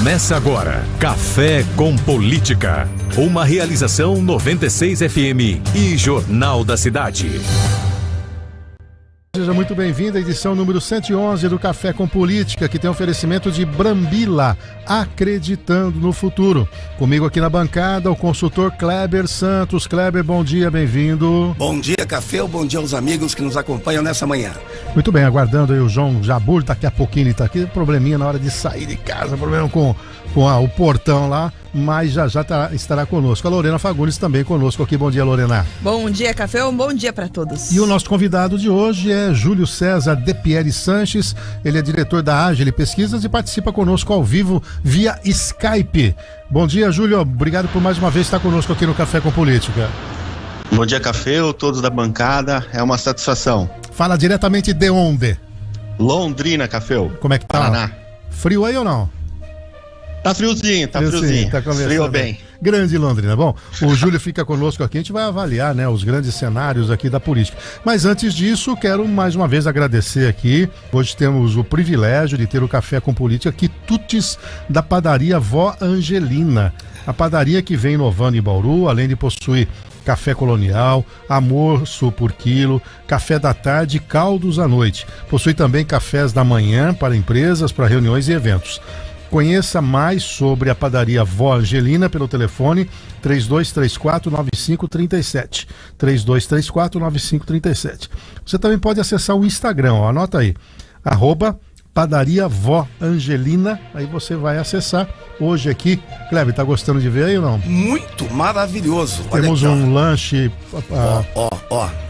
Começa agora, Café com Política. Uma realização 96 FM e Jornal da Cidade. Seja muito bem-vindo à edição número 111 do Café com Política, que tem oferecimento de Brambila, acreditando no futuro. Comigo aqui na bancada, o consultor Kleber Santos. Kleber, bom dia, bem-vindo. Bom dia, Café, bom dia aos amigos que nos acompanham nessa manhã. Muito bem, aguardando aí o João Jabur, daqui a pouquinho ele está aqui, probleminha na hora de sair de casa, problema com o portão lá, mas já estará conosco. A Lorena Fagundes também conosco aqui. Bom dia, Lorena. Bom dia, Café, bom dia para todos. E o nosso convidado de hoje é Júlio César De Pieri Sanches. Ele é diretor da Agile Pesquisas e participa conosco ao vivo via Skype. Bom dia, Júlio. Obrigado por mais uma vez estar conosco aqui no Café com Política. Bom dia, Café, todos da bancada. É uma satisfação. Fala diretamente de onde? Londrina, Café. Como é que tá? Paraná. Frio aí ou não? Tá friozinho. Tá Frio bem. Grande Londrina. Bom, o Júlio fica conosco aqui, a gente vai avaliar, né, os grandes cenários aqui da política. Mas antes disso, quero mais uma vez agradecer aqui. Hoje temos o privilégio de ter o Café com Política quitutes da padaria Vó Angelina. A padaria que vem inovando em Bauru, além de possuir café colonial, almoço por quilo, café da tarde e caldos à noite. Possui também cafés da manhã para empresas, para reuniões e eventos. Conheça mais sobre a padaria Vó Angelina pelo telefone 3234-9537. 3234-9537. Você também pode acessar o Instagram, anota aí, @padaria Vó Angelina, aí você vai acessar. Hoje aqui, Kleber, tá gostando de ver aí ou não? Muito maravilhoso. Temos um lanche.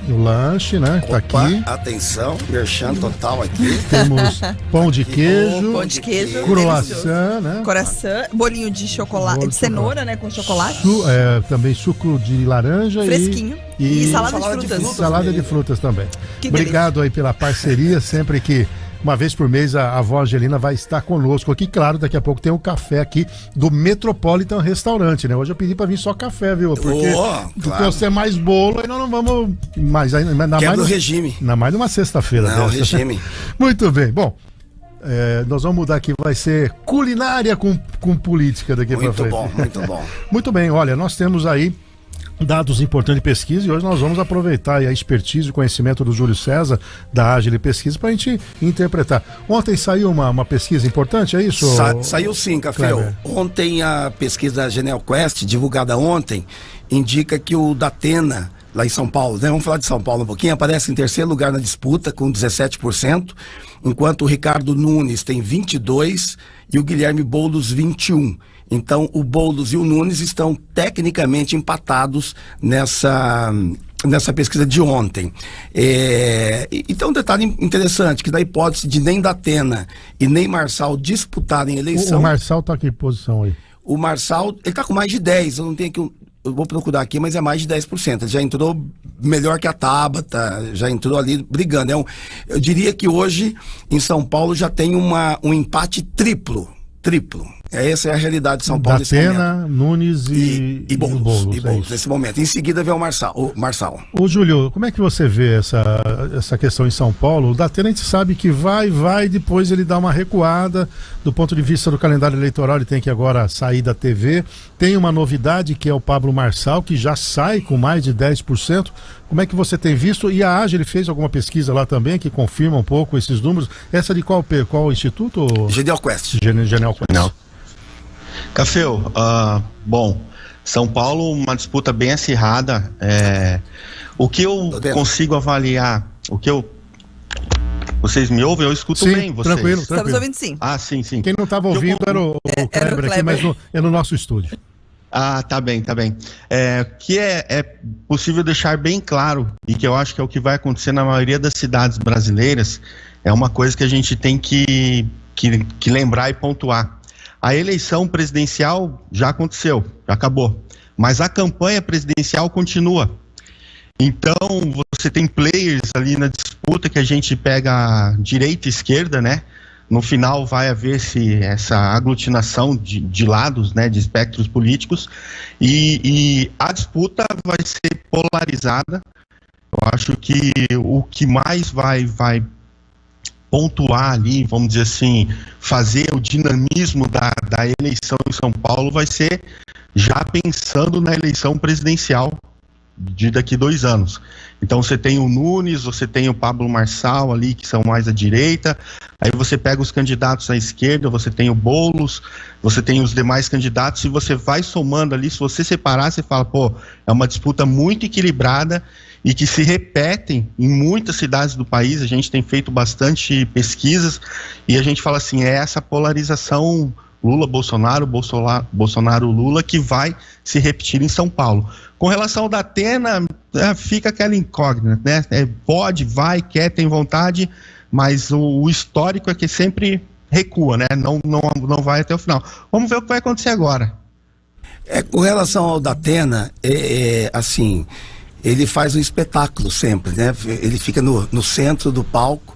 O lanche, né? Opa, tá aqui. Atenção, merchan total aqui. Temos pão de queijo. Pão de queijo. Croissant, né? Croissant, bolinho de chocolate, de cenoura, né? Com chocolate. Também suco de laranja. Fresquinho. E salada de frutas. Salada de frutas também. Que Obrigado aí pela parceria, sempre que uma vez por mês a Vó Angelina vai estar conosco aqui. Claro, daqui a pouco tem um café aqui do Metropolitan Restaurante, né? Hoje eu pedi pra vir só café, viu? Porque você é mais bolo, aí nós não vamos mais. Quebra o regime. Ainda mais numa sexta-feira. Não, regime. Muito bem. Bom, nós vamos mudar aqui, vai ser culinária com política daqui pra frente. Muito bom. Muito bem, olha, nós temos aí dados importantes de pesquisa e hoje nós vamos aproveitar a expertise e o conhecimento do Júlio César da Agile Pesquisa para a gente interpretar. Ontem saiu uma pesquisa importante, é isso? Saiu sim, Café. Ontem a pesquisa da Genial Quest, divulgada ontem, indica que o Datena, lá em São Paulo, né? Vamos falar de São Paulo um pouquinho, aparece em terceiro lugar na disputa com 17%, enquanto o Ricardo Nunes tem 22% e o Guilherme Boulos 21%. Então, o Boulos e o Nunes estão tecnicamente empatados nessa pesquisa de ontem. Então, um detalhe interessante, que da hipótese de nem Datena e nem Marçal disputarem a eleição... O Marçal está aqui em posição aí? O Marçal, ele está com mais de 10%, eu não tenho aqui... Eu vou procurar aqui, mas é mais de 10%. Ele já entrou melhor que a Tabata, já entrou ali brigando. Eu diria que hoje, em São Paulo, já tem um empate triplo. Essa é a realidade de São Paulo nesse momento. Datena, Nunes e Boulos nesse momento. Em seguida vem o Marçal. Ô Júlio, como é que você vê essa questão em São Paulo? O Datena a gente sabe que vai, depois ele dá uma recuada. Do ponto de vista do calendário eleitoral, ele tem que agora sair da TV. Tem uma novidade que é o Pablo Marçal, que já sai com mais de 10%. Como é que você tem visto? E a Agile fez alguma pesquisa lá também que confirma um pouco esses números. Essa de qual instituto? Genial Quest. Genial Quest. Não. Cafeu, bom, São Paulo, uma disputa bem acirrada. O que eu consigo avaliar, vocês me ouvem? Eu escuto bem vocês. Tranquilo. Estamos ouvindo sim. Sim. Quem não estava ouvindo era o Kleber aqui, mas é no nosso estúdio. Tá bem. Que é possível deixar bem claro, e que eu acho que é o que vai acontecer na maioria das cidades brasileiras, é uma coisa que a gente tem que lembrar e pontuar. A eleição presidencial já aconteceu, já acabou, mas a campanha presidencial continua. Então, você tem players ali na disputa que a gente pega direita e esquerda, né? No final vai haver essa aglutinação de lados, né, de espectros políticos, e a disputa vai ser polarizada. Eu acho que o que mais vai pontuar ali, vamos dizer assim, fazer o dinamismo da da eleição em São Paulo vai ser já pensando na eleição presidencial de daqui 2 anos. Então você tem o Nunes, você tem o Pablo Marçal ali, que são mais à direita, aí você pega os candidatos à esquerda, você tem o Boulos, você tem os demais candidatos, e você vai somando ali, se você separar, você fala, pô, é uma disputa muito equilibrada e que se repetem em muitas cidades do país. A gente tem feito bastante pesquisas e a gente fala assim, é essa polarização Lula-Bolsonaro, Bolsonaro-Lula, que vai se repetir em São Paulo. Com relação ao Datena, fica aquela incógnita, né? Pode, vai, quer, tem vontade, mas o histórico é que sempre recua, né? Não vai até o final. Vamos ver o que vai acontecer agora. Com relação ao Datena, assim, ele faz um espetáculo sempre, né? Ele fica no centro do palco.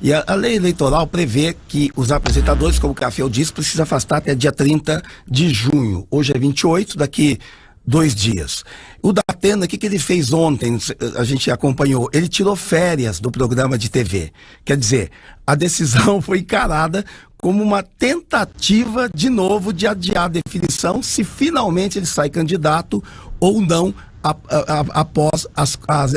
E a lei eleitoral prevê que os apresentadores, como o Café disse, precisam afastar até dia 30 de junho. Hoje é 28, daqui 2 dias. O Datena, o que ele fez ontem? A gente acompanhou. Ele tirou férias do programa de TV. Quer dizer, a decisão foi encarada como uma tentativa, de novo, de adiar a definição se finalmente ele sai candidato ou não após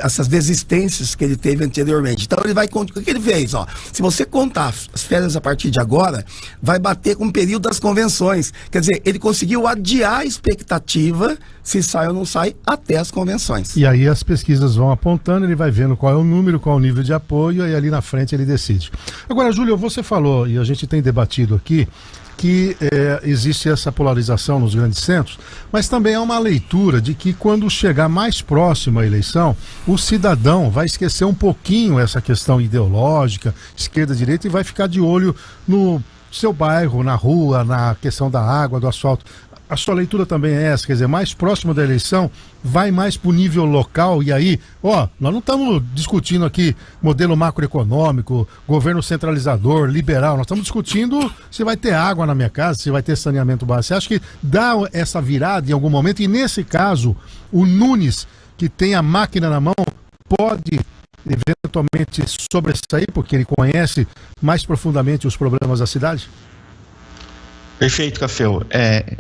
essas desistências que ele teve anteriormente. Então ele vai, o que ele fez? Se você contar as férias a partir de agora, vai bater com o período das convenções. Quer dizer, ele conseguiu adiar a expectativa, se sai ou não sai, até as convenções. E aí as pesquisas vão apontando, ele vai vendo qual é o número, qual é o nível de apoio, e ali na frente ele decide. Agora, Júlio, você falou, e a gente tem debatido aqui, que existe essa polarização nos grandes centros, mas também há uma leitura de que quando chegar mais próximo à eleição, o cidadão vai esquecer um pouquinho essa questão ideológica, esquerda-direita, e vai ficar de olho no seu bairro, na rua, na questão da água, do asfalto. A sua leitura também é essa, quer dizer, mais próximo da eleição, vai mais para o nível local, e aí, nós não estamos discutindo aqui modelo macroeconômico, governo centralizador, liberal, nós estamos discutindo se vai ter água na minha casa, se vai ter saneamento básico. Você acha que dá essa virada em algum momento, e nesse caso, o Nunes, que tem a máquina na mão, pode eventualmente sobressair, porque ele conhece mais profundamente os problemas da cidade? Perfeito, Cafeu.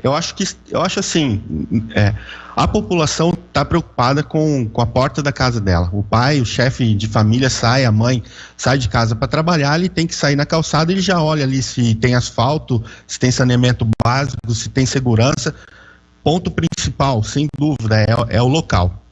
Eu acho assim, a população está preocupada com a porta da casa dela. O pai, o chefe de família a mãe sai de casa para trabalhar, ele tem que sair na calçada, ele já olha ali se tem asfalto, se tem saneamento básico, se tem segurança. Ponto principal, sem dúvida, é o local.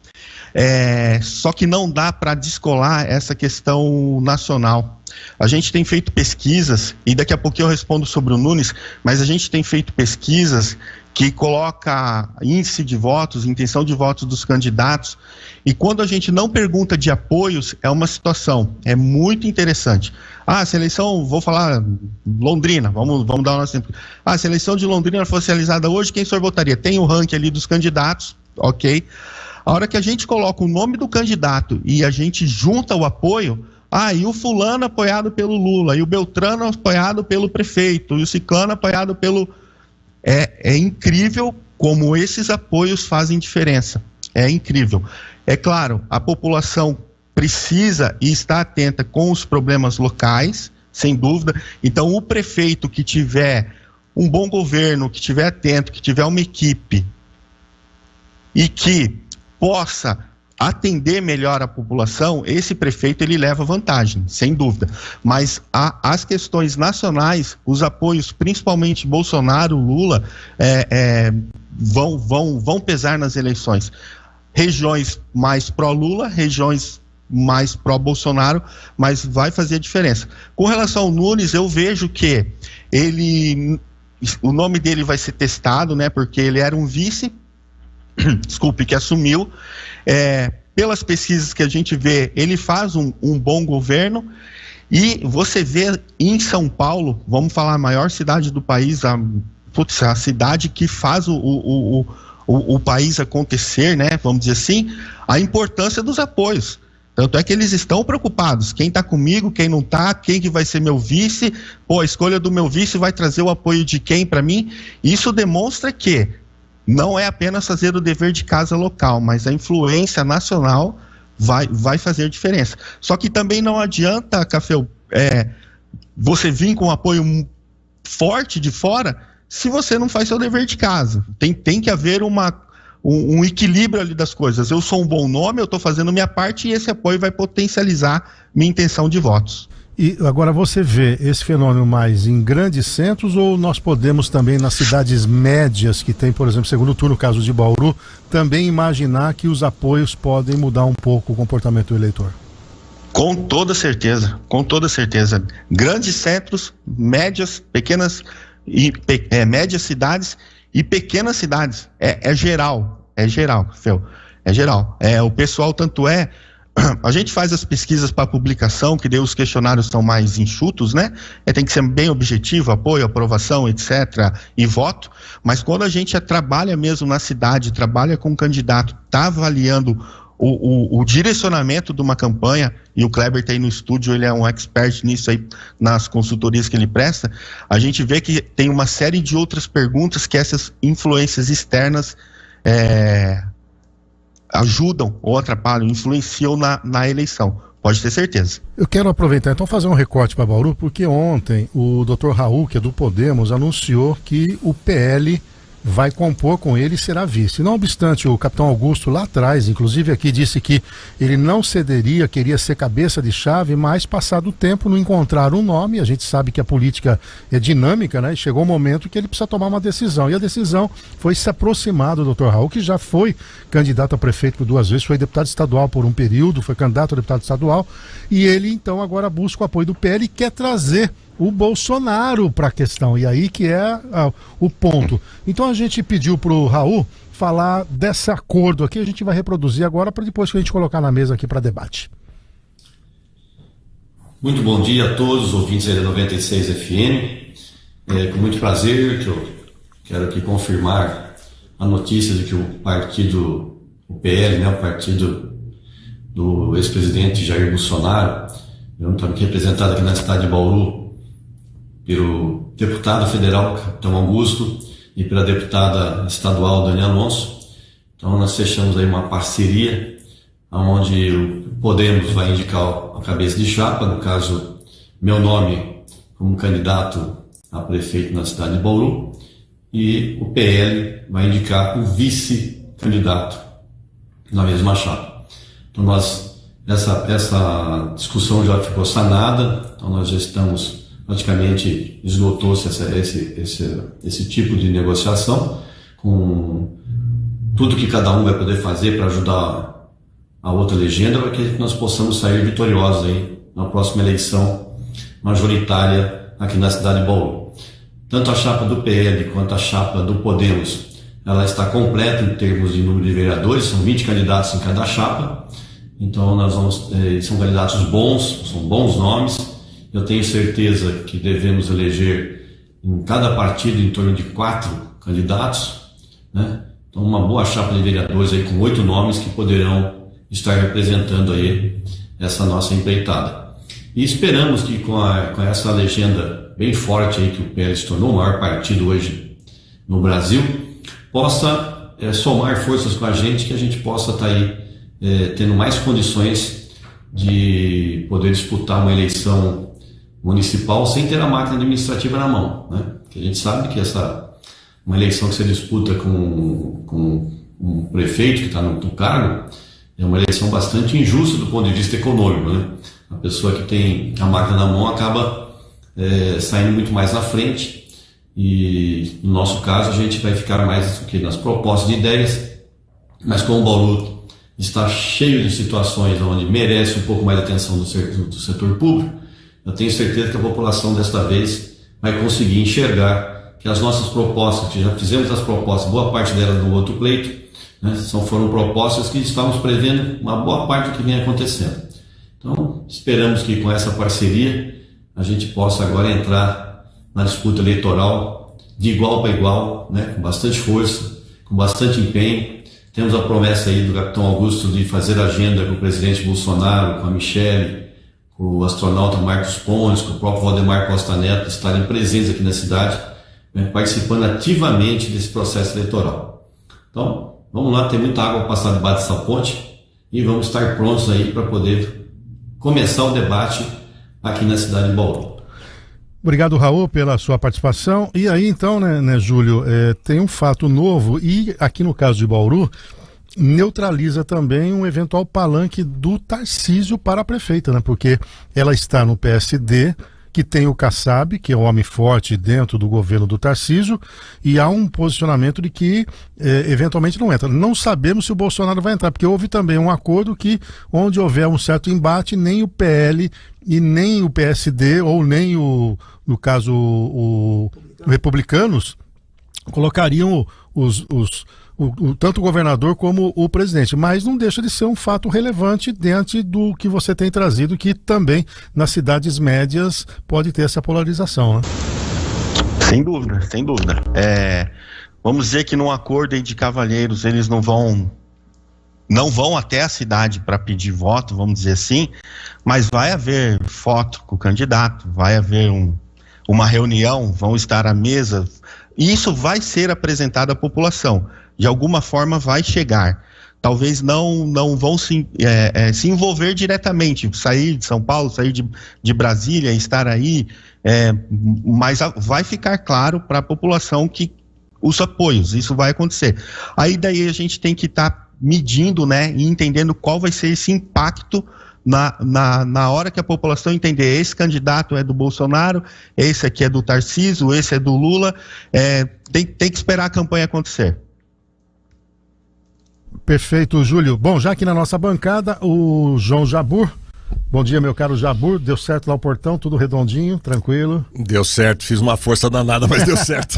Só que não dá para descolar essa questão nacional. A gente tem feito pesquisas, e daqui a pouquinho eu respondo sobre o Nunes, mas a gente tem feito pesquisas que coloca índice de votos, intenção de votos dos candidatos, e quando a gente não pergunta de apoios, é uma situação, é muito interessante. Se a eleição, vou falar Londrina, vamos dar um exemplo. Se a eleição de Londrina fosse realizada hoje, quem o senhor votaria? Tem o ranking ali dos candidatos, ok? A hora que a gente coloca o nome do candidato e a gente junta o apoio, e o fulano apoiado pelo Lula, e o Beltrano apoiado pelo prefeito, e o ciclano apoiado pelo... É incrível como esses apoios fazem diferença. É incrível. É claro, a população precisa e está atenta com os problemas locais, sem dúvida. Então, o prefeito que tiver um bom governo, que tiver atento, que tiver uma equipe e que possa atender melhor a população, esse prefeito ele leva vantagem, sem dúvida. Mas as questões nacionais, os apoios, principalmente Bolsonaro, Lula, vão pesar nas eleições. Regiões mais pró-Lula, regiões mais pró-Bolsonaro, mas vai fazer a diferença. Com relação ao Nunes, eu vejo que o nome dele vai ser testado, né? Porque ele era um vice, que assumiu. Pelas pesquisas que a gente vê, ele faz um bom governo, e você vê em São Paulo, vamos falar a maior cidade do país, a cidade que faz o país acontecer, né? Vamos dizer assim, a importância dos apoios. Tanto é que eles estão preocupados, quem está comigo, quem não está, quem que vai ser meu vice, a escolha do meu vice vai trazer o apoio de quem para mim. Isso demonstra que não é apenas fazer o dever de casa local, mas a influência nacional vai fazer diferença. Só que também não adianta, Café, você vir com um apoio forte de fora se você não faz seu dever de casa. Tem que haver um equilíbrio ali das coisas. Eu sou um bom nome, eu estou fazendo minha parte e esse apoio vai potencializar minha intenção de votos. E agora você vê esse fenômeno mais em grandes centros ou nós podemos também nas cidades médias que tem, por exemplo, segundo turno, o caso de Bauru, também imaginar que os apoios podem mudar um pouco o comportamento do eleitor? Com toda certeza, com toda certeza. Grandes centros, médias, pequenas médias cidades e pequenas cidades. É geral, Fel. É geral. O pessoal, tanto é, a gente faz as pesquisas para publicação, que daí os questionários são mais enxutos, né? Tem que ser bem objetivo, apoio, aprovação, etc. e voto, mas quando a gente trabalha mesmo na cidade, trabalha com o candidato, está avaliando o direcionamento de uma campanha, e o Kleber está aí no estúdio, ele é um expert nisso aí, nas consultorias que ele presta, a gente vê que tem uma série de outras perguntas que essas influências externas ajudam ou atrapalham, influenciam na eleição. Pode ter certeza. Eu quero aproveitar, então, fazer um recorte para Bauru, porque ontem o Dr. Raul, que é do Podemos, anunciou que o PL vai compor com ele e será vice. Não obstante, o capitão Augusto lá atrás, inclusive aqui, disse que ele não cederia, queria ser cabeça de chave, mas passado o tempo não encontraram um nome. A gente sabe que a política é dinâmica, né? E chegou o momento que ele precisa tomar uma decisão. E a decisão foi se aproximar do Dr. Raul, que já foi candidato a prefeito por 2 vezes, foi deputado estadual por um período, foi candidato a deputado estadual, e ele então agora busca o apoio do PL e quer trazer o Bolsonaro para a questão, e aí que é o ponto. Então a gente pediu para o Raul falar desse acordo aqui, a gente vai reproduzir agora para depois que a gente colocar na mesa aqui para debate. Muito bom dia a todos os ouvintes da 96 FM. Com muito prazer que eu quero aqui confirmar a notícia de que o partido, o PL, né, o partido do ex-presidente Jair Bolsonaro, estamos aqui representado aqui na cidade de Bauru pelo deputado federal Capitão Augusto e pela deputada estadual Dani Alonso. Então nós fechamos aí uma parceria onde o Podemos vai indicar a cabeça de chapa, no caso meu nome como candidato a prefeito na cidade de Bauru, e o PL vai indicar o vice-candidato na mesma chapa. Então essa discussão já ficou sanada, então nós já estamos praticamente, esgotou-se esse tipo de negociação, com tudo que cada um vai poder fazer para ajudar a outra legenda, para que nós possamos sair vitoriosos aí na próxima eleição majoritária aqui na cidade de Bauru. Tanto a chapa do PL quanto a chapa do Podemos, ela está completa em termos de número de vereadores, são 20 candidatos em cada chapa, então nós são candidatos bons, são bons nomes. Eu tenho certeza que devemos eleger em cada partido em torno de 4 candidatos, né? Então uma boa chapa de vereadores aí com 8 nomes que poderão estar representando aí essa nossa empreitada. E esperamos que com essa legenda bem forte aí que o PL se tornou o maior partido hoje no Brasil, possa somar forças com a gente, que a gente possa estar aí tendo mais condições de poder disputar uma eleição municipal sem ter a máquina administrativa na mão, né? Porque a gente sabe que uma eleição que se disputa com um prefeito que está no cargo é uma eleição bastante injusta do ponto de vista econômico, né? A pessoa que tem a máquina na mão acaba saindo muito mais na frente, e no nosso caso a gente vai ficar mais nas propostas de ideias, mas como o Bauru está cheio de situações onde merece um pouco mais de atenção do setor público, eu tenho certeza que a população desta vez vai conseguir enxergar que as nossas propostas, que já fizemos as propostas, boa parte delas no outro pleito, né, foram propostas que estávamos prevendo uma boa parte do que vem acontecendo. Então, esperamos que com essa parceria a gente possa agora entrar na disputa eleitoral de igual para igual, né, com bastante força, com bastante empenho. Temos a promessa aí do capitão Augusto de fazer agenda com o presidente Bolsonaro, com a Michele, com o astronauta Marcos Pontes, com o próprio Valdemar Costa Neto, estarem presentes aqui na cidade, né, participando ativamente desse processo eleitoral. Então, vamos lá, tem muita água para passar debaixo dessa ponte e vamos estar prontos aí para poder começar o debate aqui na cidade de Bauru. Obrigado, Raul, pela sua participação. E aí, então, né, Júlio, tem um fato novo e aqui no caso de Bauru, neutraliza também um eventual palanque do Tarcísio para a prefeita, né? Porque ela está no PSD, que tem o Kassab, que é um homem forte dentro do governo do Tarcísio, e há um posicionamento de que eventualmente não entra. Não sabemos se o Bolsonaro vai entrar, porque houve também um acordo que, onde houver um certo embate, nem o PL e nem o PSD, ou nem no caso o Republicanos, colocariam tanto o governador como o presidente, mas não deixa de ser um fato relevante diante do que você tem trazido, que também nas cidades médias pode ter essa polarização, né? Sem dúvida, sem dúvida. Vamos dizer que num acordo aí de cavalheiros eles não vão até a cidade para pedir voto, vamos dizer assim, mas vai haver foto com o candidato, vai haver uma reunião, vão estar à mesa, e isso vai ser apresentado à população. De alguma forma vai chegar. Talvez não vão se envolver diretamente, sair de São Paulo, sair de Brasília, estar aí, mas vai ficar claro para a população que os apoios, isso vai acontecer. Aí daí a gente tem que estar medindo, né, e entendendo qual vai ser esse impacto na hora que a população entender, esse candidato é do Bolsonaro, esse aqui é do Tarcísio, esse é do Lula, tem que esperar a campanha acontecer. Perfeito, Júlio. Bom, já aqui na nossa bancada, o João Jabur. Bom dia, meu caro Jabur. Deu certo lá o portão, tudo redondinho, tranquilo? Deu certo, fiz uma força danada, mas deu certo.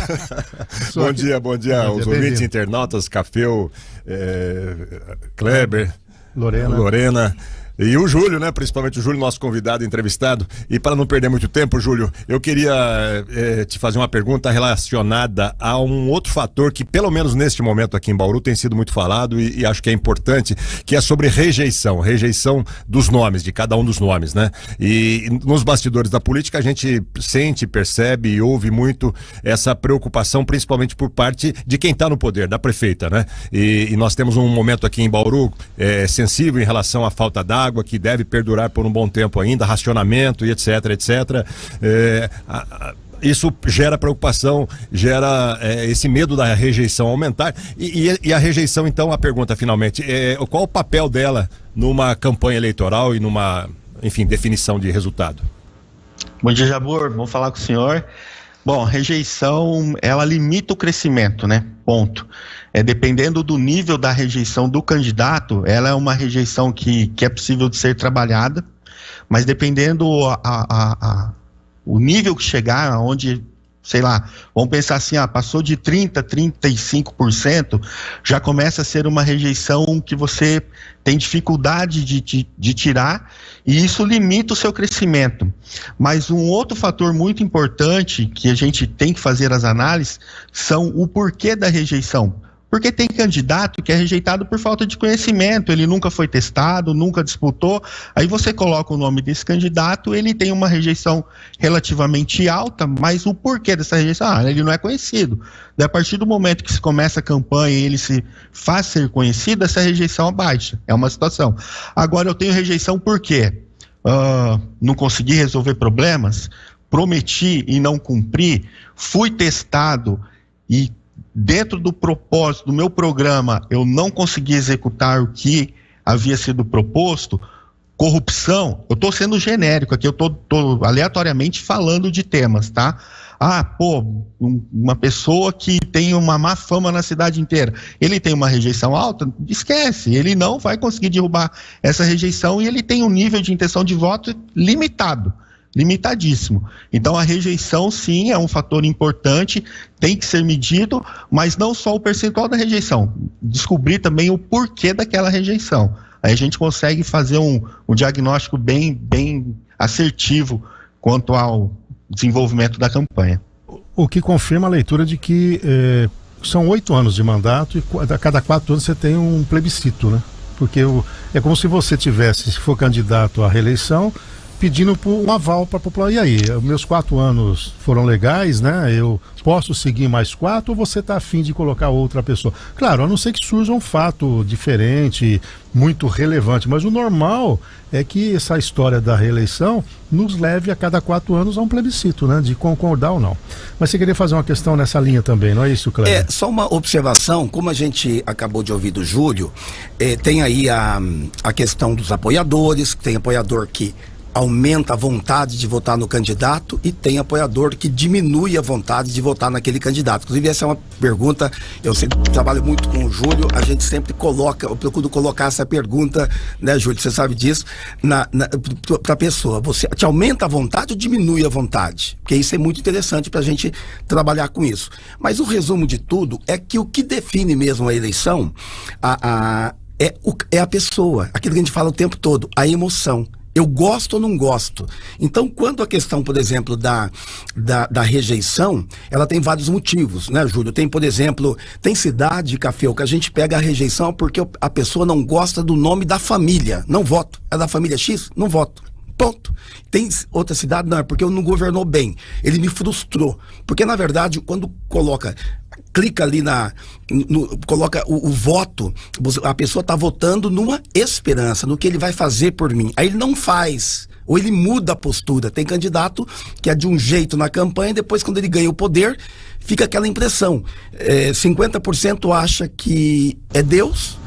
Bom dia aos ouvintes, internautas, Cafeu, Kleber, Lorena. E o Júlio, né? Principalmente o Júlio, nosso convidado, entrevistado. E para não perder muito tempo, Júlio, eu queria te fazer uma pergunta relacionada a um outro fator que, pelo menos neste momento aqui em Bauru, tem sido muito falado e acho que é importante, que é sobre rejeição dos nomes, de cada um dos nomes, né? E nos bastidores da política a gente sente, percebe e ouve muito essa preocupação, principalmente por parte de quem está no poder, da prefeita, né? E nós temos um momento aqui em Bauru sensível em relação à falta d'água, que deve perdurar por um bom tempo ainda, racionamento e etc. Isso gera preocupação, gera esse medo da rejeição aumentar. E a rejeição, então, a pergunta finalmente, qual o papel dela numa campanha eleitoral e numa, enfim, definição de resultado? Bom dia, Jabur, vamos falar com o senhor. Bom, rejeição, ela limita o crescimento, né? Ponto. Dependendo do nível da rejeição do candidato, ela é uma rejeição que é possível de ser trabalhada, mas dependendo o nível que chegar, onde, sei lá, vamos pensar assim, passou de 30%, 35%, já começa a ser uma rejeição que você tem dificuldade de tirar, e isso limita o seu crescimento. Mas um outro fator muito importante que a gente tem que fazer as análises são o porquê da rejeição. Porque tem candidato que é rejeitado por falta de conhecimento, ele nunca foi testado, nunca disputou, aí você coloca o nome desse candidato, ele tem uma rejeição relativamente alta, mas o porquê dessa rejeição? Ele não é conhecido. Daí, a partir do momento que se começa a campanha e ele se faz ser conhecido, essa rejeição abaixa, é uma situação. Agora eu tenho rejeição por quê? Não consegui resolver problemas, prometi e não cumpri, fui testado e dentro do propósito do meu programa eu não consegui executar o que havia sido proposto. Corrupção, eu estou sendo genérico aqui, eu estou aleatoriamente falando de temas, tá? Uma pessoa que tem uma má fama na cidade inteira, ele tem uma rejeição alta, esquece, ele não vai conseguir derrubar essa rejeição e ele tem um nível de intenção de voto limitadíssimo. Então a rejeição sim é um fator importante, tem que ser medido, mas não só o percentual da rejeição, descobrir também o porquê daquela rejeição. Aí a gente consegue fazer um diagnóstico bem assertivo quanto ao desenvolvimento da campanha. O que confirma a leitura de que são 8 anos de mandato e a cada 4 anos você tem um plebiscito, né? Porque é como se você tivesse, se for candidato à reeleição, pedindo um aval para a população. E aí, meus 4 anos foram legais, né? Eu posso seguir mais 4 ou você está afim de colocar outra pessoa? Claro, a não ser que surja um fato diferente, muito relevante, mas o normal é que essa história da reeleição nos leve a cada 4 anos a um plebiscito, né? De concordar ou não. Mas você queria fazer uma questão nessa linha também, não é isso, Cléber? Só uma observação, como a gente acabou de ouvir do Júlio, tem aí a questão dos apoiadores, tem apoiador que aumenta a vontade de votar no candidato e tem apoiador que diminui a vontade de votar naquele candidato. Inclusive, essa é uma pergunta, eu sempre trabalho muito com o Júlio, a gente sempre eu procuro colocar essa pergunta, né, Júlio, você sabe disso, para a pessoa. Você te aumenta a vontade ou diminui a vontade? Porque isso é muito interessante para a gente trabalhar com isso. Mas o resumo de tudo é que o que define mesmo a eleição é a pessoa, aquilo que a gente fala o tempo todo, a emoção. Eu gosto ou não gosto? Então, quando a questão, por exemplo, da rejeição, ela tem vários motivos, né, Júlio? Tem, por exemplo, tem cidade, Café, que a gente pega a rejeição porque a pessoa não gosta do nome da família. Não voto. É da família X? Não voto. Ponto. Tem outra cidade, não, é porque eu não governou bem. Ele me frustrou. Porque, na verdade, quando clica ali coloca o voto, a pessoa está votando numa esperança, no que ele vai fazer por mim. Aí ele não faz, ou ele muda a postura. Tem candidato que é de um jeito na campanha, e depois, quando ele ganha o poder, fica aquela impressão. 50% acha que é Deus,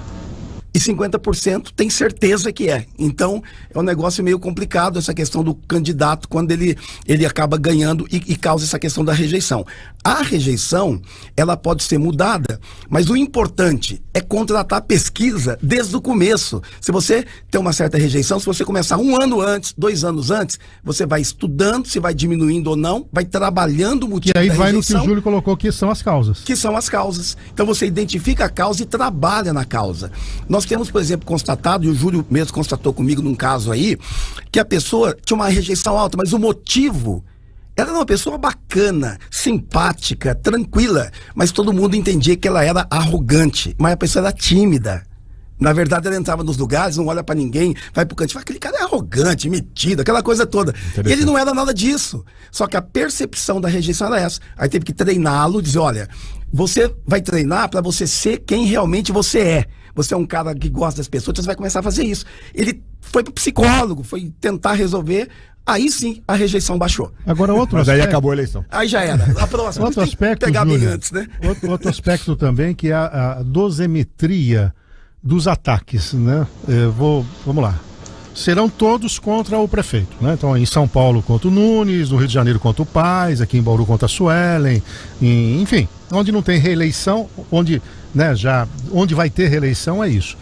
e 50% tem certeza que é. Então, é um negócio meio complicado essa questão do candidato quando ele acaba ganhando e causa essa questão da rejeição. A rejeição, ela pode ser mudada, mas o importante é contratar a pesquisa desde o começo. Se você tem uma certa rejeição, se você começar 1 ano antes, 2 anos antes, você vai estudando, se vai diminuindo ou não, vai trabalhando o motivo da rejeição. E aí vai no que o Júlio colocou, que são as causas. Que são as causas. Então você identifica a causa e trabalha na causa. Nós temos, por exemplo, constatado, e o Júlio mesmo constatou comigo num caso aí, que a pessoa tinha uma rejeição alta, mas o motivo, ela era uma pessoa bacana, simpática, tranquila, mas todo mundo entendia que ela era arrogante, mas a pessoa era tímida. Na verdade, ela entrava nos lugares, não olha pra ninguém, vai pro canto e fala, aquele cara é arrogante, metido, aquela coisa toda. E ele não era nada disso. Só que a percepção da rejeição era essa. Aí teve que treiná-lo, dizer, olha, você vai treinar pra você ser quem realmente você é. Você é um cara que gosta das pessoas, então você vai começar a fazer isso. Ele foi pro psicólogo, foi tentar resolver, aí sim a rejeição baixou. Agora outro Mas aspecto, aí acabou a eleição. Aí já era. A próxima, outro aspecto, pegar bem Júlia, antes, né? Outro aspecto também, que é a dosimetria dos ataques, né? Vamos lá. Serão todos contra o prefeito, né? Então, em São Paulo contra o Nunes, no Rio de Janeiro contra o Paes, aqui em Bauru contra a Suelen, enfim, onde não tem reeleição, onde vai ter reeleição é isso.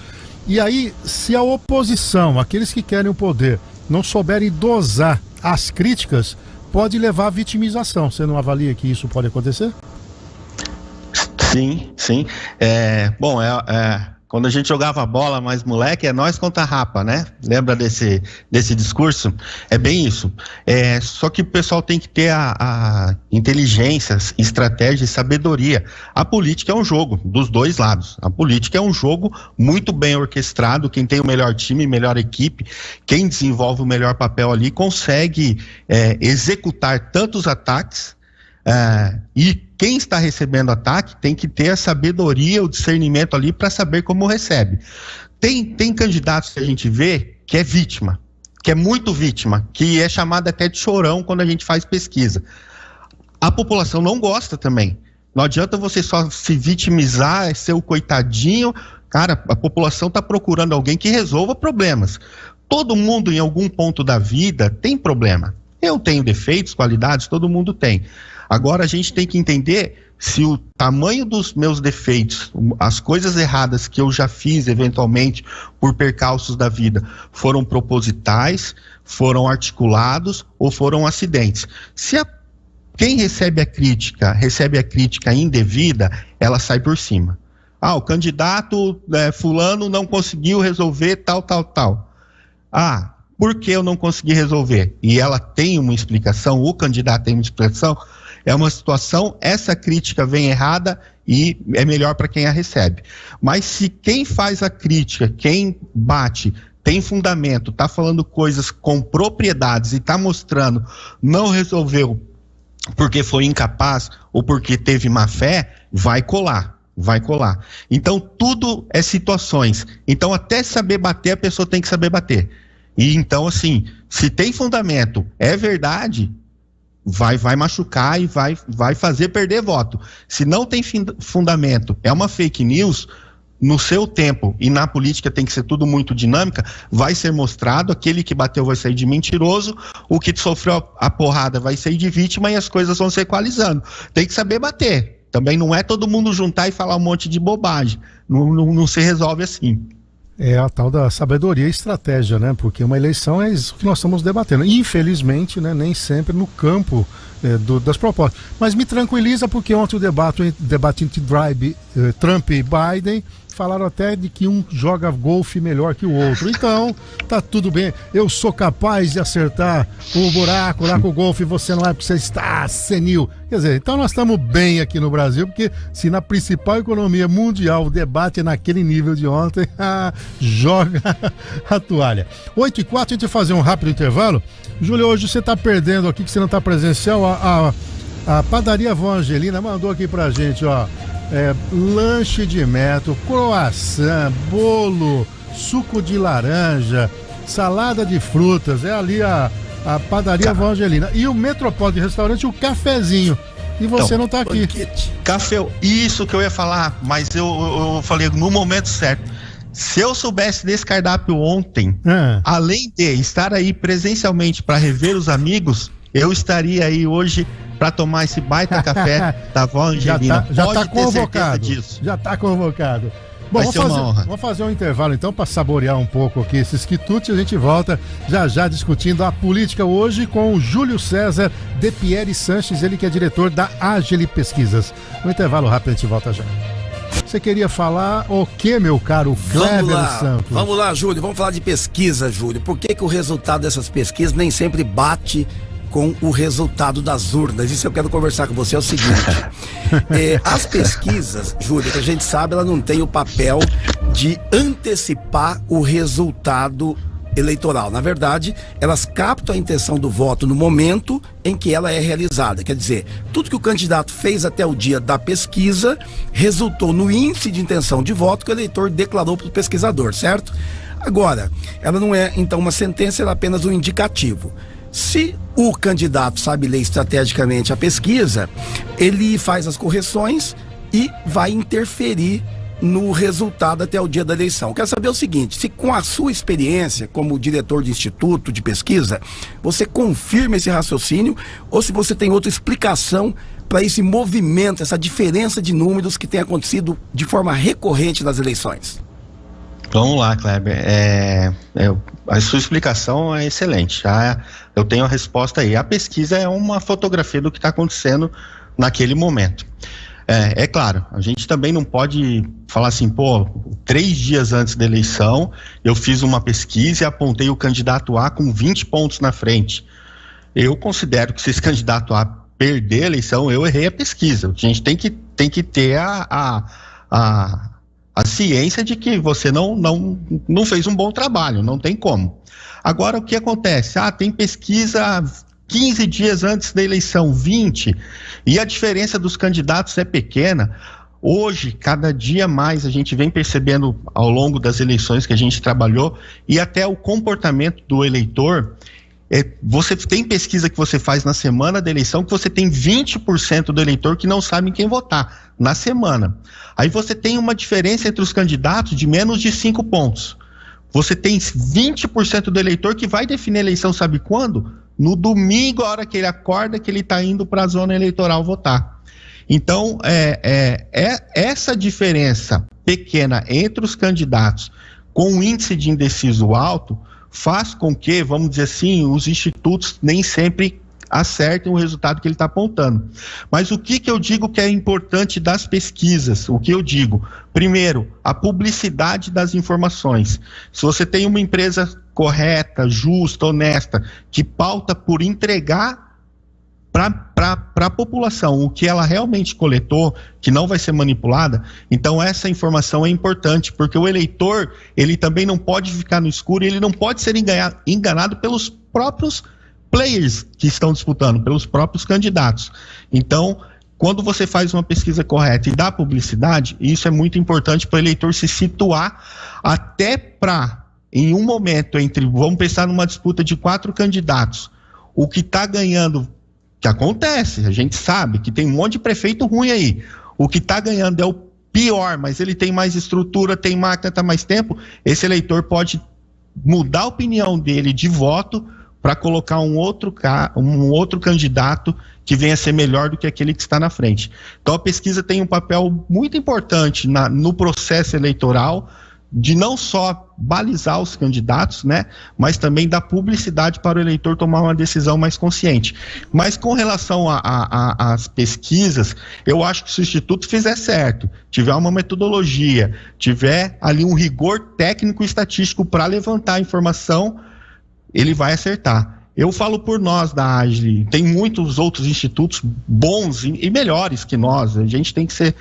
E aí, se a oposição, aqueles que querem o poder, não souberem dosar as críticas, pode levar à vitimização. Você não avalia que isso pode acontecer? Sim. Quando a gente jogava bola mais moleque, é nós contra a rapa, né? Lembra desse discurso? É bem isso. Só que o pessoal tem que ter a inteligência, estratégia e sabedoria. A política é um jogo dos dois lados. A política é um jogo muito bem orquestrado. Quem tem o melhor time, melhor equipe, quem desenvolve o melhor papel ali, consegue executar tantos ataques. E quem está recebendo ataque tem que ter a sabedoria, o discernimento ali para saber como recebe. Tem candidatos que a gente vê que é vítima, que é muito vítima, que é chamado até de chorão quando a gente faz pesquisa. A população não gosta também. Não adianta você só se vitimizar, ser o coitadinho. Cara, a população está procurando alguém que resolva problemas. Todo mundo em algum ponto da vida tem problema. Eu tenho defeitos, qualidades, todo mundo tem. Agora a gente tem que entender se o tamanho dos meus defeitos, as coisas erradas que eu já fiz eventualmente por percalços da vida, foram propositais, foram articulados ou foram acidentes. Se quem recebe a crítica indevida, ela sai por cima. O candidato fulano não conseguiu resolver tal. Por que eu não consegui resolver? E ela tem uma explicação, o candidato tem uma explicação. É uma situação, essa crítica vem errada e é melhor para quem a recebe. Mas se quem faz a crítica, quem bate, tem fundamento, está falando coisas com propriedades e está mostrando, não resolveu porque foi incapaz ou porque teve má fé, vai colar. Então, tudo é situações. Então, até saber bater, a pessoa tem que saber bater. E então, assim, se tem fundamento, é verdade, vai machucar e vai fazer perder voto. Se não tem fundamento, é uma fake news, no seu tempo, e na política tem que ser tudo muito dinâmica, vai ser mostrado, aquele que bateu vai sair de mentiroso, o que sofreu a porrada vai sair de vítima e as coisas vão se equalizando. Tem que saber bater. Também não é todo mundo juntar e falar um monte de bobagem. Não se resolve assim. É a tal da sabedoria e estratégia, né? Porque uma eleição é isso que nós estamos debatendo. Infelizmente, né, nem sempre no campo das propostas. Mas me tranquiliza porque ontem o debate entre Trump e Biden falaram até de que um joga golfe melhor que o outro. Então, tá tudo bem. Eu sou capaz de acertar o buraco lá com o golfe e você não é porque você está senil. Quer dizer, então nós estamos bem aqui no Brasil, porque se na principal economia mundial o debate é naquele nível de ontem, joga a toalha. 8h04, a gente vai fazer um rápido intervalo. Júlio, hoje você está perdendo aqui, que você não está presencial, a padaria Vó Angelina mandou aqui pra gente, ó, lanche de metro, croissant, bolo, suco de laranja, salada de frutas, é ali a padaria Vó Angelina. E o Metropole de Restaurante, o cafezinho. E você então, não tá aqui. Café, isso que eu ia falar, mas eu falei no momento certo. Se eu soubesse desse cardápio ontem, além de estar aí presencialmente para rever os amigos, eu estaria aí hoje para tomar esse baita café da Vó Angelina. Já tá convocado. Já tá convocado. Bom, vamos fazer um intervalo então para saborear um pouco aqui esses quitutes e a gente volta já discutindo a política hoje com o Júlio César de Pieri Sanches, ele que é diretor da Agile Pesquisas. Um intervalo rápido, a gente volta já. Você queria falar o que, meu caro Kleber Santos? Vamos lá, Júlio, vamos falar de pesquisa, Júlio. Por que o resultado dessas pesquisas nem sempre bate com o resultado das urnas? Isso eu quero conversar com você, é o seguinte. As pesquisas, Júlio, que a gente sabe, ela não tem o papel de antecipar o resultado eleitoral. Na verdade, elas captam a intenção do voto no momento em que ela é realizada. Quer dizer, tudo que o candidato fez até o dia da pesquisa resultou no índice de intenção de voto que o eleitor declarou para o pesquisador, certo? Agora, ela não é, então, uma sentença, ela é apenas um indicativo. Se o candidato sabe ler estrategicamente a pesquisa, ele faz as correções e vai interferir no resultado até o dia da eleição. Quero saber o seguinte, se com a sua experiência como diretor de instituto de pesquisa, você confirma esse raciocínio ou se você tem outra explicação para esse movimento, essa diferença de números que tem acontecido de forma recorrente nas eleições. Vamos lá, Kleber. A sua explicação é excelente. Eu tenho a resposta aí. A pesquisa é uma fotografia do que está acontecendo naquele momento. É claro, a gente também não pode falar assim, 3 dias antes da eleição, eu fiz uma pesquisa e apontei o candidato A com 20 pontos na frente. Eu considero que se esse candidato A perder a eleição, eu errei a pesquisa. A gente tem que ter a ciência de que você não fez um bom trabalho, não tem como. Agora, o que acontece? Tem pesquisa 15 dias antes da eleição, 20, e a diferença dos candidatos é pequena. Hoje, cada dia mais, a gente vem percebendo ao longo das eleições que a gente trabalhou, e até o comportamento do eleitor. Você tem pesquisa que você faz na semana da eleição que você tem 20% do eleitor que não sabe em quem votar na semana. Aí você tem uma diferença entre os candidatos de menos de 5 pontos. Você tem 20% do eleitor que vai definir a eleição, sabe quando? No domingo, a hora que ele acorda, que ele está indo para a zona eleitoral votar. Então, essa diferença pequena entre os candidatos com um índice de indeciso alto faz com que, vamos dizer assim, os institutos nem sempre acertem o resultado que ele está apontando. Mas o que eu digo que é importante das pesquisas? O que eu digo? Primeiro, a publicidade das informações. Se você tem uma empresa correta, justa, honesta, que pauta por entregar para para a população o que ela realmente coletou, que não vai ser manipulada. Então essa informação é importante, porque o eleitor, ele também não pode ficar no escuro, ele não pode ser enganado pelos próprios players que estão disputando, pelos próprios candidatos. Então, quando você faz uma pesquisa correta e dá publicidade, isso é muito importante para o eleitor se situar, até para, em um momento entre, vamos pensar numa disputa de 4 candidatos, o que está ganhando, que acontece, a gente sabe que tem um monte de prefeito ruim aí, o que está ganhando é o pior, mas ele tem mais estrutura, tem máquina, está mais tempo, esse eleitor pode mudar a opinião dele de voto para colocar um outro candidato que venha a ser melhor do que aquele que está na frente. Então a pesquisa tem um papel muito importante no processo eleitoral, de não só balizar os candidatos, né, mas também dar publicidade para o eleitor tomar uma decisão mais consciente. Mas com relação às pesquisas, eu acho que se o Instituto fizer certo, tiver uma metodologia, tiver ali um rigor técnico e estatístico para levantar a informação, ele vai acertar. Eu falo por nós da AGLE, tem muitos outros institutos bons e melhores que nós, a gente tem que ser,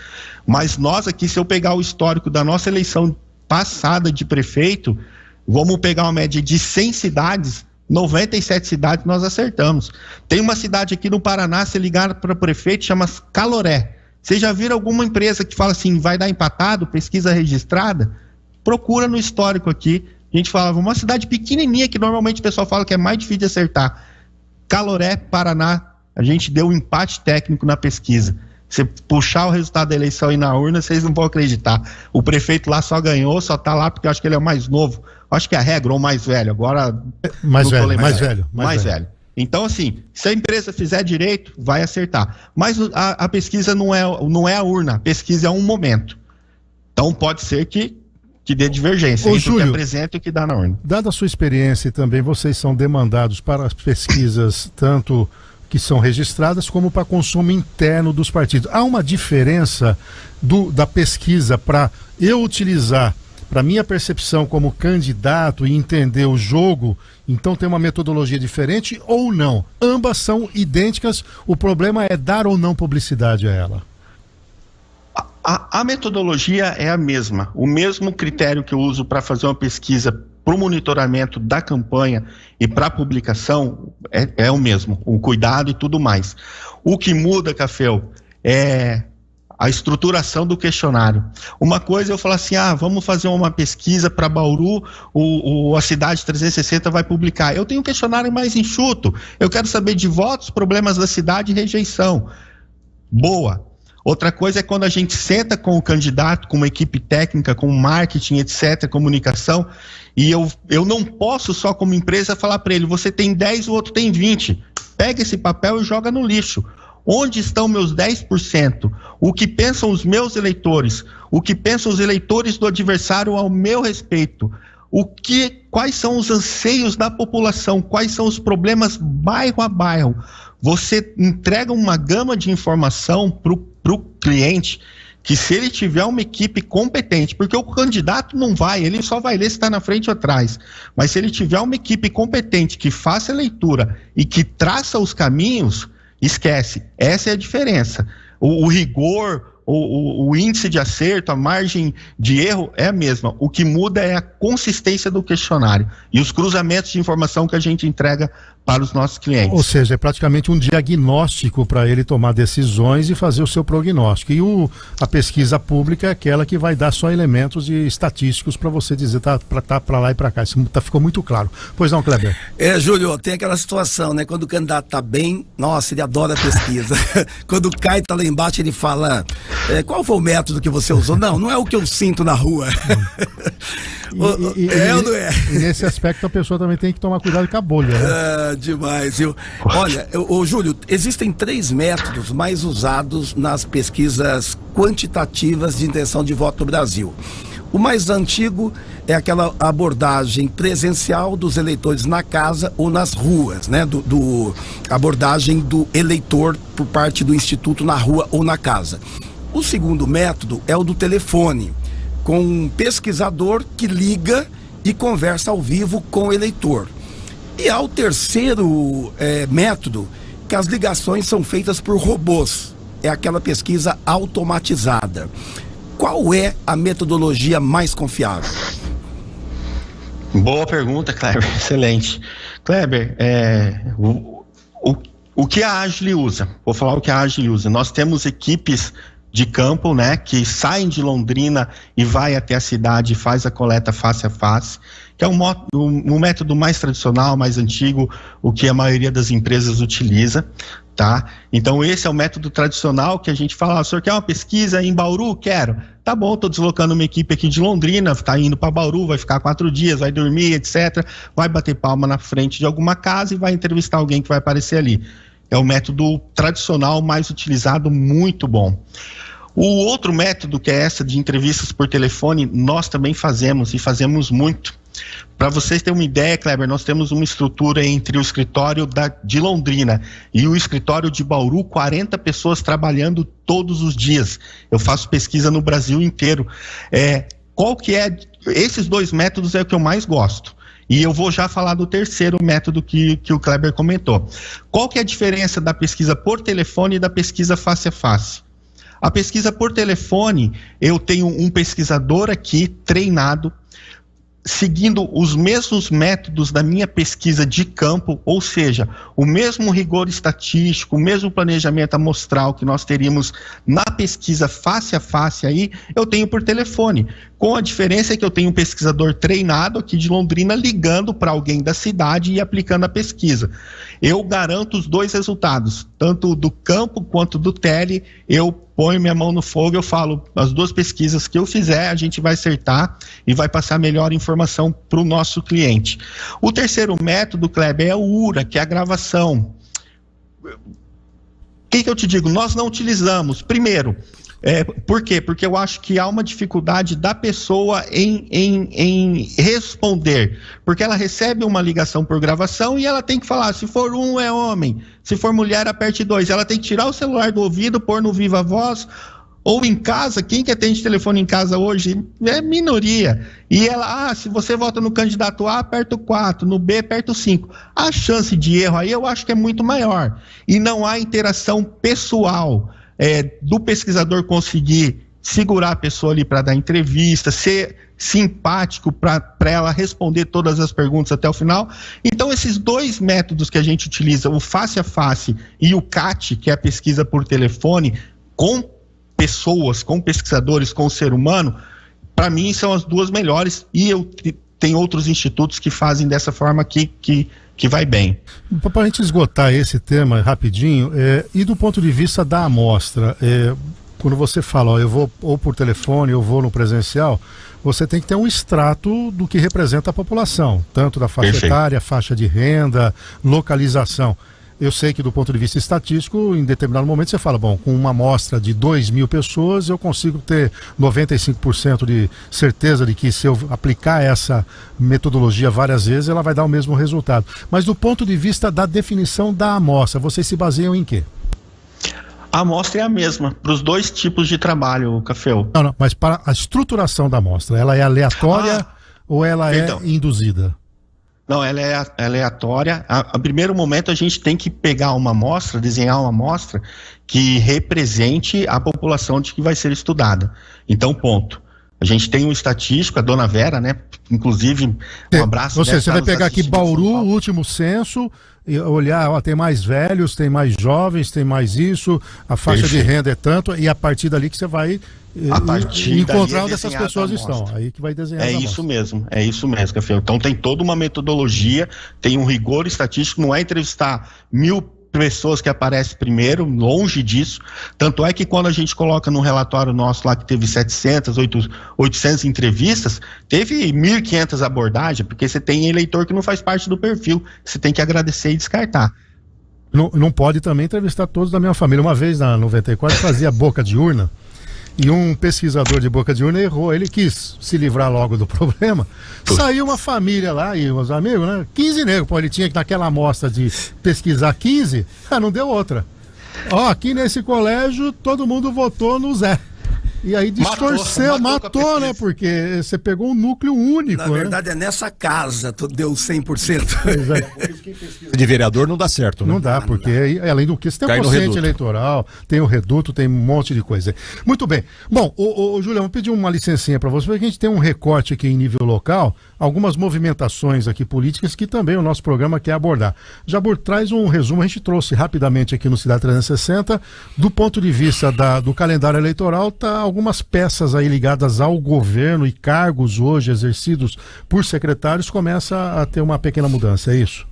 mas nós aqui, se eu pegar o histórico da nossa eleição passada de prefeito, vamos pegar uma média de 100 cidades, 97 cidades nós acertamos. Tem uma cidade aqui no Paraná, se ligar para o prefeito, chama Caloré. Vocês já viram alguma empresa que fala assim, vai dar empatado, pesquisa registrada? Procura no histórico aqui. A gente falava, uma cidade pequenininha que normalmente o pessoal fala que é mais difícil de acertar. Caloré, Paraná, a gente deu um empate técnico na pesquisa. Você puxar o resultado da eleição aí na urna, vocês não vão acreditar. O prefeito lá só ganhou, só tá lá porque eu acho que ele é o mais novo. Acho que é a regra, ou mais velho. Agora. Mais velho. Então, assim, se a empresa fizer direito, vai acertar. Mas a pesquisa não é a urna, a pesquisa é um momento. Então pode ser que dê divergência entre o que apresenta e o que dá na urna. Dada a sua experiência também, vocês são demandados para as pesquisas, tanto que são registradas, como para consumo interno dos partidos. Há uma diferença da pesquisa para eu utilizar, para minha percepção como candidato e entender o jogo, então tem uma metodologia diferente ou não? Ambas são idênticas, o problema é dar ou não publicidade a ela. A metodologia é a mesma, o mesmo critério que eu uso para fazer uma pesquisa para o monitoramento da campanha e para a publicação é o mesmo, o cuidado e tudo mais. O que muda, Caféu, é a estruturação do questionário. Uma coisa eu falo assim, vamos fazer uma pesquisa para Bauru, a Cidade 360 vai publicar. Eu tenho um questionário mais enxuto, eu quero saber de votos, problemas da cidade e rejeição. Boa. Outra coisa é quando a gente senta com o candidato, com uma equipe técnica, com marketing, etc., comunicação, e eu não posso só como empresa falar para ele, você tem 10, o outro tem 20. Pega esse papel e joga no lixo. Onde estão meus 10%? O que pensam os meus eleitores? O que pensam os eleitores do adversário ao meu respeito? Quais são os anseios da população? Quais são os problemas bairro a bairro? Você entrega uma gama de informação para o cliente, que se ele tiver uma equipe competente, porque o candidato não vai, ele só vai ler se está na frente ou atrás, mas se ele tiver uma equipe competente que faça a leitura e que traça os caminhos, esquece, essa é a diferença. O rigor, o índice de acerto, a margem de erro é a mesma. O que muda é a consistência do questionário e os cruzamentos de informação que a gente entrega para os nossos clientes. Ou seja, é praticamente um diagnóstico para ele tomar decisões e fazer o seu prognóstico. E a pesquisa pública é aquela que vai dar só elementos estatísticos para você dizer para lá e para cá. Isso ficou muito claro. Pois não, Kleber? Júlio, tem aquela situação, né? Quando o candidato está bem, nossa, ele adora a pesquisa. Quando cai, tá lá embaixo, ele fala, qual foi o método que você usou? Não é o que eu sinto na rua. Ou não é? E nesse aspecto a pessoa também tem que tomar cuidado com a bolha, né? Demais, viu? Olha, Júlio, existem 3 métodos mais usados nas pesquisas quantitativas de intenção de voto no Brasil. O mais antigo é aquela abordagem presencial dos eleitores na casa ou nas ruas, né? Abordagem do eleitor por parte do instituto na rua ou na casa. O segundo método é o do telefone, com um pesquisador que liga e conversa ao vivo com o eleitor. E há o terceiro método, que as ligações são feitas por robôs. É aquela pesquisa automatizada. Qual é a metodologia mais confiável? Boa pergunta, Kleber. Excelente. Kleber, o que a Agile usa? Vou falar o que a Agile usa. Nós temos equipes de campo, né, que saem de Londrina e vai até a cidade e faz a coleta face a face, que é um método mais tradicional, mais antigo, o que a maioria das empresas utiliza, tá? Então esse é o método tradicional que a gente fala, o senhor quer uma pesquisa em Bauru? Quero. Tá bom, estou deslocando uma equipe aqui de Londrina, está indo para Bauru, vai ficar 4 dias, vai dormir, etc. Vai bater palma na frente de alguma casa e vai entrevistar alguém que vai aparecer ali. É o método tradicional mais utilizado, muito bom. O outro método, que é essa de entrevistas por telefone, nós também fazemos e fazemos muito. Para vocês terem uma ideia, Kleber, nós temos uma estrutura entre o escritório de Londrina e o escritório de Bauru, 40 pessoas trabalhando todos os dias. Eu faço pesquisa no Brasil inteiro. Qual que é? Esses 2 métodos é o que eu mais gosto. E eu vou já falar do terceiro método que o Kleber comentou. Qual que é a diferença da pesquisa por telefone e da pesquisa face a face? A pesquisa por telefone, eu tenho um pesquisador aqui treinado, seguindo os mesmos métodos da minha pesquisa de campo, ou seja, o mesmo rigor estatístico, o mesmo planejamento amostral que nós teríamos na pesquisa face a face aí, eu tenho por telefone. Com a diferença que eu tenho um pesquisador treinado aqui de Londrina ligando para alguém da cidade e aplicando a pesquisa. Eu garanto os 2 resultados, tanto do campo quanto do tele. Eu ponho minha mão no fogo, eu falo, as 2 pesquisas que eu fizer, a gente vai acertar e vai passar a melhor informação para o nosso cliente. O terceiro método, Kleber, é o URA, que é a gravação. O que eu te digo? Nós não utilizamos. Primeiro, por quê? Porque eu acho que há uma dificuldade da pessoa em responder, porque ela recebe uma ligação por gravação e ela tem que falar, se for 1 é homem, se for mulher aperte 2, ela tem que tirar o celular do ouvido, pôr no viva voz, ou em casa, quem que atende telefone em casa hoje é minoria, e ela, se você vota no candidato A, aperta o 4, no B, aperta o 5, a chance de erro aí eu acho que é muito maior, e não há interação pessoal, do pesquisador conseguir segurar a pessoa ali para dar entrevista, ser simpático para ela responder todas as perguntas até o final. Então esses 2 métodos que a gente utiliza, o face a face e o CAT, que é a pesquisa por telefone, com pessoas, com pesquisadores, com o ser humano, para mim são as 2 melhores, e tem outros institutos que fazem dessa forma que vai bem. Para a gente esgotar esse tema rapidinho, e do ponto de vista da amostra, quando você fala, eu vou ou por telefone, eu vou no presencial, você tem que ter um extrato do que representa a população, tanto da faixa etária, faixa de renda, localização. Eu sei que do ponto de vista estatístico, em determinado momento você fala, bom, com uma amostra de 2.000 pessoas, eu consigo ter 95% de certeza de que se eu aplicar essa metodologia várias vezes, ela vai dar o mesmo resultado. Mas do ponto de vista da definição da amostra, vocês se baseiam em quê? A amostra é a mesma, para os 2 tipos de trabalho, Caféu. Não, mas para a estruturação da amostra, ela é aleatória ou ela é induzida? Não, ela é aleatória. A primeiro momento a gente tem que pegar uma amostra, desenhar uma amostra que represente a população de que vai ser estudada. Então, ponto. A gente tem um estatístico, a dona Vera, né? Inclusive, um abraço. Ou seja, você vai pegar aqui Bauru, o último censo, e olhar, tem mais velhos, tem mais jovens, tem mais isso, a faixa de renda é tanto, e a partir dali que você vai encontrar onde essas pessoas estão. Aí que vai desenhar. É isso mesmo, Café. Então tem toda uma metodologia, tem um rigor estatístico, não é entrevistar 1.000 pessoas que aparecem primeiro, longe disso. Tanto é que quando a gente coloca no relatório nosso lá que teve 700, 800 entrevistas, teve 1.500 abordagens, porque você tem eleitor que não faz parte do perfil, você tem que agradecer e descartar. Não pode também entrevistar todos da minha família. Uma vez na 94 fazia boca de urna, e um pesquisador de boca de urna errou, ele quis se livrar logo do problema, saiu uma família lá, e meus amigos, né, 15 negros, ele tinha que naquela amostra de pesquisar 15, não deu outra. Aqui nesse colégio todo mundo votou no Zé. E aí distorceu, matou, né? Porque você pegou um núcleo único. Na verdade, é nessa casa, deu 100%. De vereador não dá certo, né? Não dá, porque além do que você tem o quociente eleitoral, tem o reduto, tem um monte de coisa. Muito bem. Bom, Julião, vou pedir uma licencinha para você, porque a gente tem um recorte aqui em nível local, algumas movimentações aqui políticas que também o nosso programa quer abordar. Jabur, traz um resumo, a gente trouxe rapidamente aqui no Cidade 360, do ponto de vista do calendário eleitoral, tá algumas peças aí ligadas ao governo e cargos hoje exercidos por secretários começa a ter uma pequena mudança, é isso?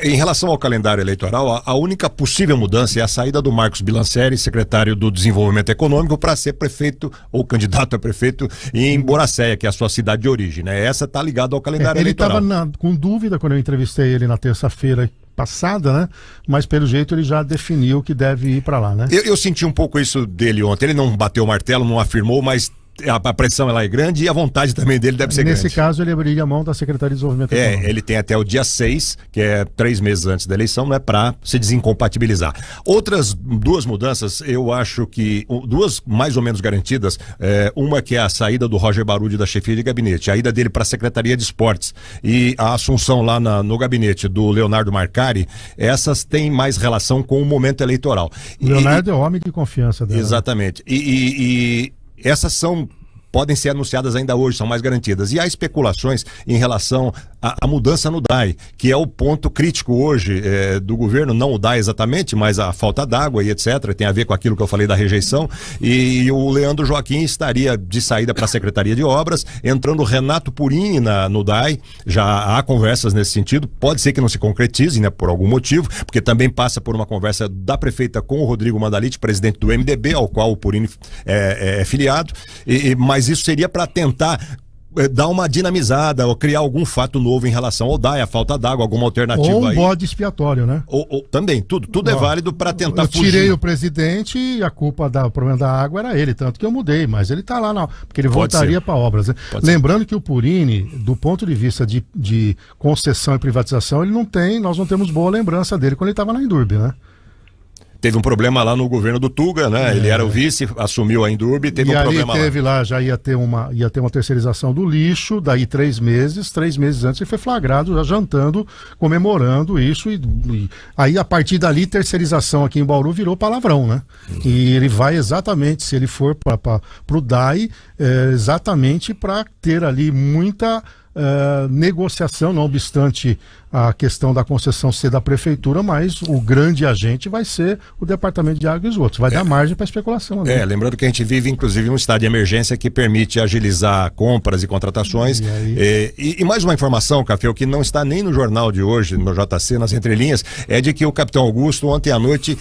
Em relação ao calendário eleitoral, a única possível mudança é a saída do Marcos Bilancieri, secretário do Desenvolvimento Econômico, para ser prefeito ou candidato a prefeito em Boracéia, que é a sua cidade de origem, né? Essa está ligada ao calendário eleitoral. Ele estava com dúvida quando eu entrevistei ele na terça-feira passada, né? Mas pelo jeito ele já definiu que deve ir para lá, né? Eu senti um pouco isso dele ontem. Ele não bateu o martelo, não afirmou, mas a pressão ela é grande e a vontade também dele deve ser grande. Nesse caso ele abriria a mão da Secretaria de Desenvolvimento Econômico. Ele tem até o dia 6, que é 3 meses antes da eleição, né, para se desincompatibilizar. Outras 2 mudanças, eu acho que 2 mais ou menos garantidas, uma que é a saída do Roger Barudy da chefia de gabinete, a ida dele para a Secretaria de Esportes e a assunção lá no gabinete do Leonardo Marcari, essas têm mais relação com o momento eleitoral. O Leonardo é homem de confiança dela. Exatamente. E essas podem ser anunciadas ainda hoje, são mais garantidas. E há especulações em relação à mudança no DAI, que é o ponto crítico hoje do governo, não o DAI exatamente, mas a falta d'água e etc. Tem a ver com aquilo que eu falei da rejeição. E o Leandro Joaquim estaria de saída para a Secretaria de Obras, entrando o Renato Purini no DAI. Já há conversas nesse sentido, pode ser que não se concretize, né, por algum motivo, porque também passa por uma conversa da prefeita com o Rodrigo Mandaliti, presidente do MDB, ao qual o Purini é filiado, mas isso seria para tentar dar uma dinamizada ou criar algum fato novo em relação ao DAI, a falta d'água, alguma alternativa ou um aí. bode expiatório, né? Ou também, tudo é válido para tentar fugir. Eu tirei o presidente e a culpa do problema da água era ele, tanto que eu mudei, mas ele está lá, porque ele voltaria para obras. Né? Lembrando que o Purini, do ponto de vista de concessão e privatização, nós não temos boa lembrança dele quando ele estava na Indurbe, né? Teve um problema lá no governo do Tuga, né? Ele era o vice, assumiu a Indurbe, teve um problema lá. Já ia ter uma terceirização do lixo, daí 3 meses antes ele foi flagrado, já jantando, comemorando isso e aí a partir dali terceirização aqui em Bauru virou palavrão, né? E ele vai exatamente, se ele for para o DAI, exatamente para ter ali muita negociação, não obstante a questão da concessão ser da prefeitura, mas o grande agente vai ser o Departamento de Água e Esgotos. Vai dar margem para especulação. Né? Lembrando que a gente vive, inclusive, um estado de emergência que permite agilizar compras e contratações. E mais uma informação, Café, o que não está nem no jornal de hoje, no JC, nas entrelinhas, é de que o capitão Augusto, ontem à noite,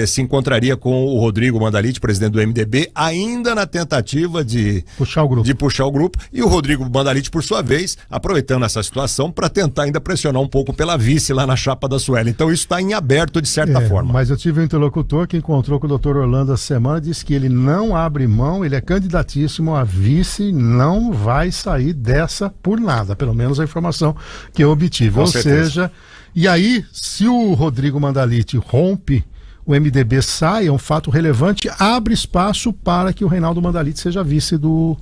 se encontraria com o Rodrigo Mandaliti, presidente do MDB, ainda na tentativa de puxar o grupo. E o Rodrigo Mandaliti, por sua vez, aproveitando essa situação para tentar ainda pressionar um pouco pela vice lá na chapa da Sueli. Então isso está em aberto de certa forma. Mas eu tive um interlocutor que encontrou com o doutor Orlando essa semana, disse que ele não abre mão, ele é candidatíssimo a vice, não vai sair dessa por nada, pelo menos a informação que eu obtive. Ou seja, e aí, se o Rodrigo Mandaliti rompe, o MDB sai, é um fato relevante, abre espaço para que o Reinaldo Mandaliti seja vice do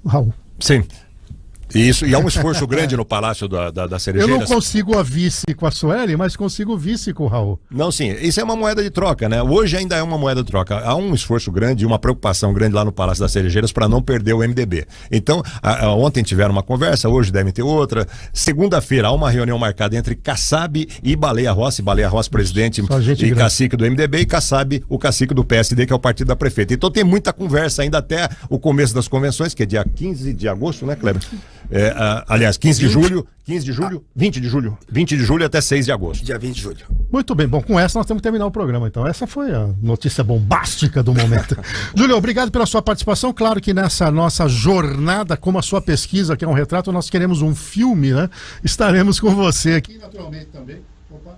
Raul. Sim. Isso, e há um esforço grande no Palácio da Cerejeiras. Eu não consigo a vice com a Sueli, mas consigo o vice com o Raul. Não, sim, isso é uma moeda de troca, né? Hoje ainda é uma moeda de troca. Há um esforço grande e uma preocupação grande lá no Palácio das Cerejeiras para não perder o MDB. Então, ontem tiveram uma conversa, hoje devem ter outra. Segunda-feira há uma reunião marcada entre Kassab e Baleia Rossi, presidente e cacique do MDB, e Kassab, o cacique do PSD, que é o partido da prefeita. Então tem muita conversa ainda até o começo das convenções, que é dia 15 de agosto, né, Kleber? Aliás, 20 de julho até 6 de agosto. Dia 20 de julho. Muito bem, bom, com essa nós temos que terminar o programa, então. Essa foi a notícia bombástica do momento. Júlio, obrigado pela sua participação. Claro que nessa nossa jornada, como a sua pesquisa, que é um retrato, nós queremos um filme, né? Estaremos com você aqui, naturalmente também. Opa,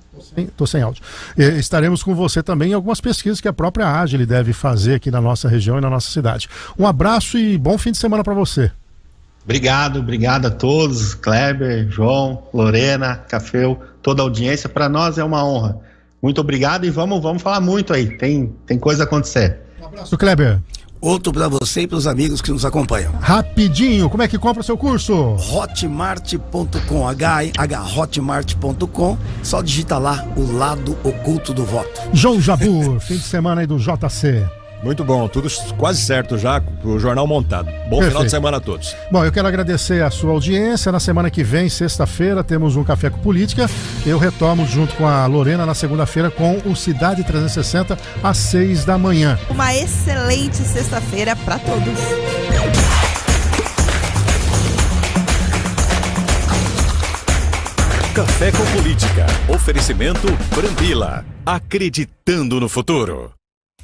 tô sem áudio. Estaremos com você também em algumas pesquisas que a própria Agile deve fazer aqui na nossa região e na nossa cidade. Um abraço e bom fim de semana para você. Obrigado a todos, Kleber, João, Lorena, Cafeu, toda a audiência. Para nós é uma honra. Muito obrigado e vamos falar muito aí. Tem coisa a acontecer. Um abraço, Kleber. Outro para você e para os amigos que nos acompanham. Rapidinho, como é que compra o seu curso? Hotmart.com, hotmart.com, só digita lá o lado oculto do voto. João Jabur, fim de semana aí do JC. Muito bom, tudo quase certo já, o jornal montado. Bom final de semana a todos. Bom, eu quero agradecer a sua audiência. Na semana que vem, sexta-feira, temos um Café com Política. Eu retomo junto com a Lorena na segunda-feira com o Cidade 360 às 6 da manhã. Uma excelente sexta-feira para todos. Café com Política. Oferecimento Brambila. Acreditando no futuro.